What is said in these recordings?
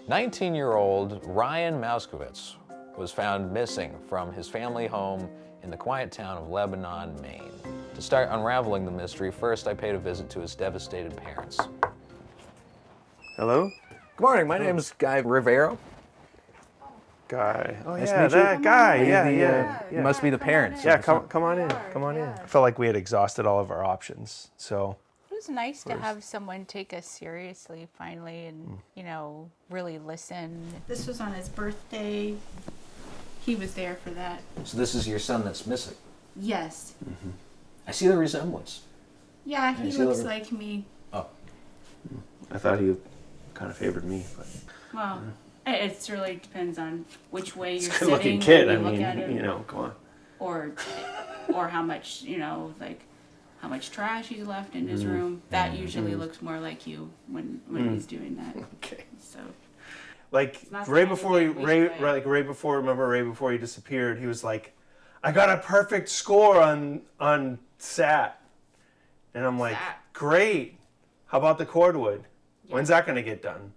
19-year-old Ryan Moscowitz was found missing from his family home in the quiet town of Lebanon, Maine. To start unraveling the mystery, first I paid a visit to his devastated parents. Hello? Good morning, my name is Guy Riverro. Guy. Oh Nice yeah, to meet that you. guy. Are you Yeah, the, yeah. You must be the parents. Yeah, come on in. Come on in. I felt like we had exhausted all of our options, so. It was nice to have someone take us seriously finally and, you know, really listen. This was on his birthday. He was there for that. So this is your son that's missing? Yes. Mm-hmm. I see the resemblance. Yeah, he looks like me. Oh. I thought he kind of favored me, but. Well, it really depends on which way you're He's a sitting. good-looking kid. when I you look mean, at him, you know, come on. or how much, you know, like how much trash he's left in his room. That usually looks more like you when he's doing that. Okay. So. Like Not right saying before that we should- right before he disappeared, he was like, "I got a perfect score on SAT," and I'm like, SAT. "Great! How about the cordwood? Yeah. When's that gonna get done?"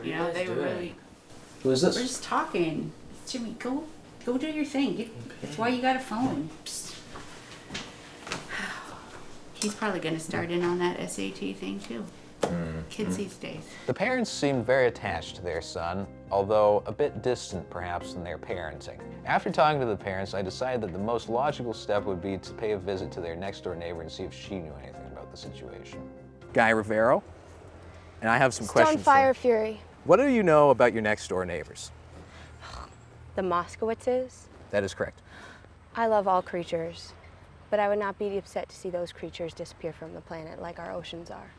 You know, they were really. Who is We're this? just talking. Jimmy, go do your thing. That's why you got a phone. Psst. He's probably going to start in on that SAT thing too. Kids these days. The parents seemed very attached to their son, although a bit distant perhaps in their parenting. After talking to the parents, I decided that the most logical step would be to pay a visit to their next-door neighbor and see if she knew anything about the situation. Guy Riverro, and I have some questions for Stonefire you. Fury. What do you know about your next-door neighbors? The Moscowitzes. That is correct. I love all creatures, but I would not be upset to see those creatures disappear from the planet like our oceans are.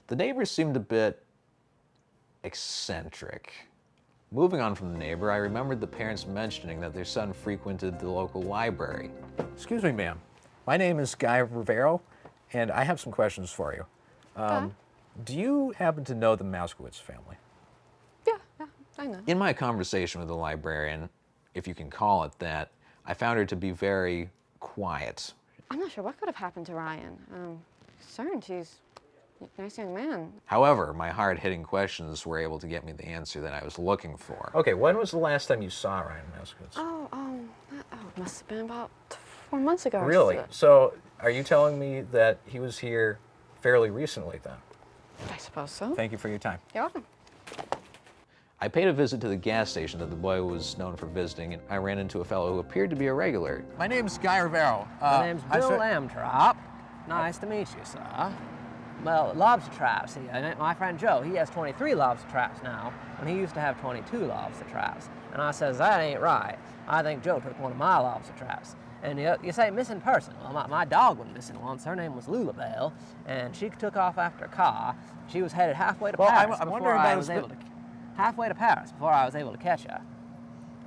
The neighbors seemed a bit eccentric. Moving on from the neighbor, I remembered the parents mentioning that their son frequented the local library. Excuse me, ma'am. My name is Guy Riverro, and I have some questions for you. Do you happen to know the Moscowitz family? Yeah, I know. In my conversation with the librarian, if you can call it that, I found her to be very quiet. I'm not sure what could have happened to Ryan. Concerned, he's a nice young man. However, my hard-hitting questions were able to get me the answer that I was looking for. Okay, when was the last time you saw Ryan Moscowitz? It must have been about 4 months ago. Really? So, are you telling me that he was here fairly recently then? I suppose so. Thank you for your time. You're welcome. I paid a visit to the gas station that the boy was known for visiting, and I ran into a fellow who appeared to be a regular. My name's Guy Riverro. My name's Bill Lamtrop. Nice to meet you, sir. Well, lobster traps here. My friend Joe, he has 23 lobster traps now, when he used to have 22 lobster traps. And I says, that ain't right. I think Joe took one of my lobster traps. And you say missing person. Well, my dog went missing once. Her name was Lulabelle, and she took off after a car. She was headed halfway to Paris I'm before wondering I about was able to... Halfway to Paris before I was able to catch her.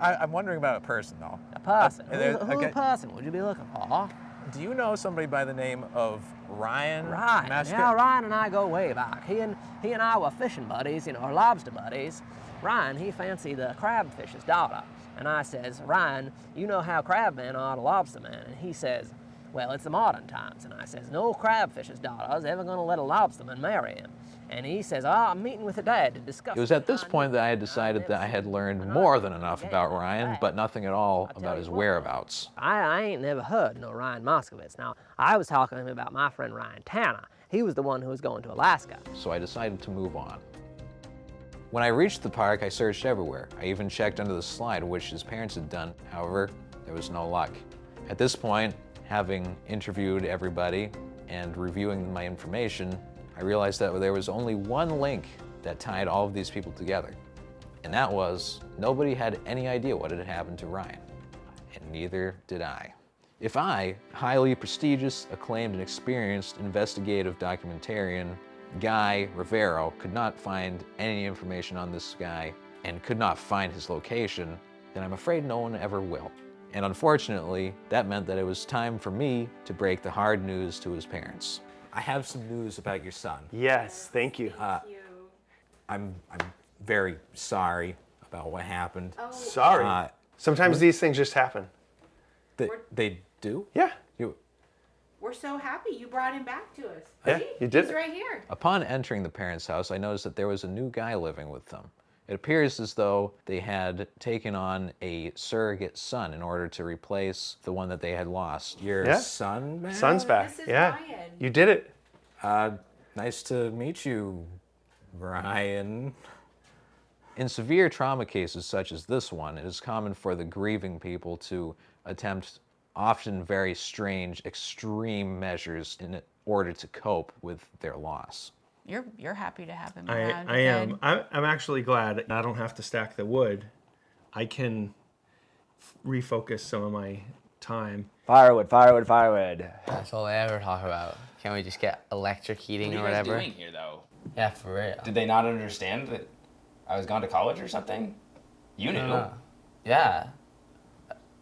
I'm wondering about a person, though. A person? Okay. Who person would you be looking for? Do you know somebody by the name of Ryan? Ryan. Yeah, Ryan and I go way back. He and I were fishing buddies, you know, or lobster buddies. Ryan, he fancied the crabfish's daughter. And I says, Ryan, you know how crabmen are to lobstermen. And he says, well, it's the modern times. And I says, no crabfish's daughter is ever going to let a lobsterman marry him. And he says, I'm meeting with the dad to discuss. It was at this point that I had decided that I had learned more than enough about Ryan, but nothing at all about his whereabouts. I ain't never heard no Ryan Moscowitz. Now, I was talking to him about my friend Ryan Tanner. He was the one who was going to Alaska. So I decided to move on. When I reached the park, I searched everywhere. I even checked under the slide, which his parents had done. However, there was no luck. At this point, having interviewed everybody and reviewing my information, I realized that there was only one link that tied all of these people together. And that was, nobody had any idea what had happened to Ryan. And neither did I. If I, highly prestigious, acclaimed, and experienced investigative documentarian Guy Riverro, could not find any information on this guy and could not find his location, then I'm afraid no one ever will. And unfortunately, that meant that it was time for me to break the hard news to his parents. I have some news about your son. Yes, thank you. I'm very sorry about what happened. Sorry. Sometimes these things just happen. They do? Yeah. We're so happy you brought him back to us. Yeah, See? you did He's it. right here. Upon entering the parents' house, I noticed that there was a new guy living with them. It appears as though they had taken on a surrogate son in order to replace the one that they had lost. Your Yeah. son, man? Son's back. This is Yeah. Ryan. You did it. Nice to meet you, Ryan. In severe trauma cases such as this one, it is common for the grieving people to attempt often very strange, extreme measures in order to cope with their loss. You're happy to have him I around. am. again. I'm actually glad I don't have to stack the wood. I can refocus some of my time. Firewood, firewood, firewood. That's all they ever talk about. Can't we just get electric heating What or are you guys whatever? doing here, though? Yeah, for real. Did they not understand that I was gone to college or something? You knew. Yeah.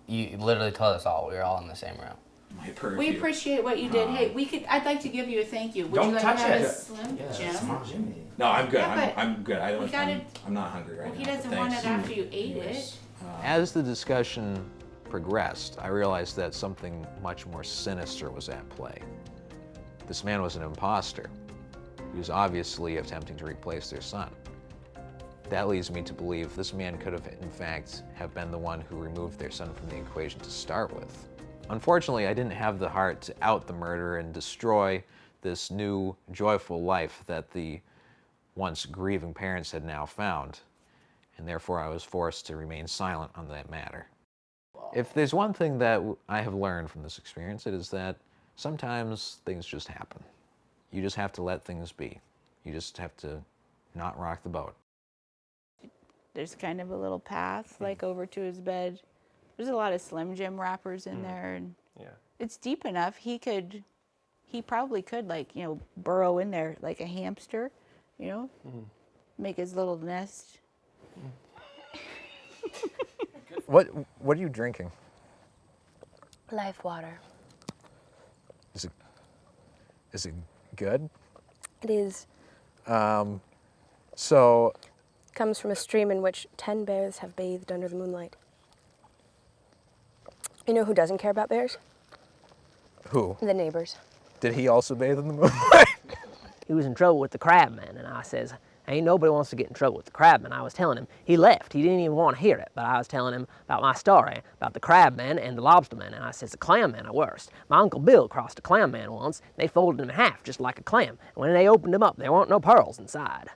You literally told us all. We were all in the same room. My purview. We appreciate what you did. Hey, I'd like to give you a thank you. Would Don't you like touch to have it. a Slim Jim? Small Jimmy. No, I'm good. Yeah, but I'm good. we gotta- I'm not hungry right Well, now. he doesn't but want thanks. it after you ate it. As the discussion progressed, I realized that something much more sinister was at play. This man was an imposter. He was obviously attempting to replace their son. That leads me to believe this man could have, in fact, have been the one who removed their son from the equation to start with. Unfortunately, I didn't have the heart to out the murderer and destroy this new, joyful life that the once grieving parents had now found, and therefore I was forced to remain silent on that matter. If there's one thing that I have learned from this experience, it is that sometimes things just happen. You just have to let things be. You just have to not rock the boat. There's kind of a little path like over to his bed. There's a lot of Slim Jim wrappers in there, and Yeah. it's deep enough. He probably could, like, burrow in there like a hamster, make his little nest. What are you drinking? Life water. Is it good? It is. So, Comes from a stream in which 10 bears have bathed under the moonlight. You know who doesn't care about bears? who? The neighbors. Did he also bathe in the moonlight? He was in trouble with the crabman, and I says, ain't nobody wants to get in trouble with the crabman. I was telling him. He left. He didn't even want to hear it, but I was telling him about my story, about the crabman and the lobsterman, and I says, the clamman are worst. My Uncle Bill crossed a clamman once. They folded him in half just like a clam, and when they opened him up, there weren't no pearls inside.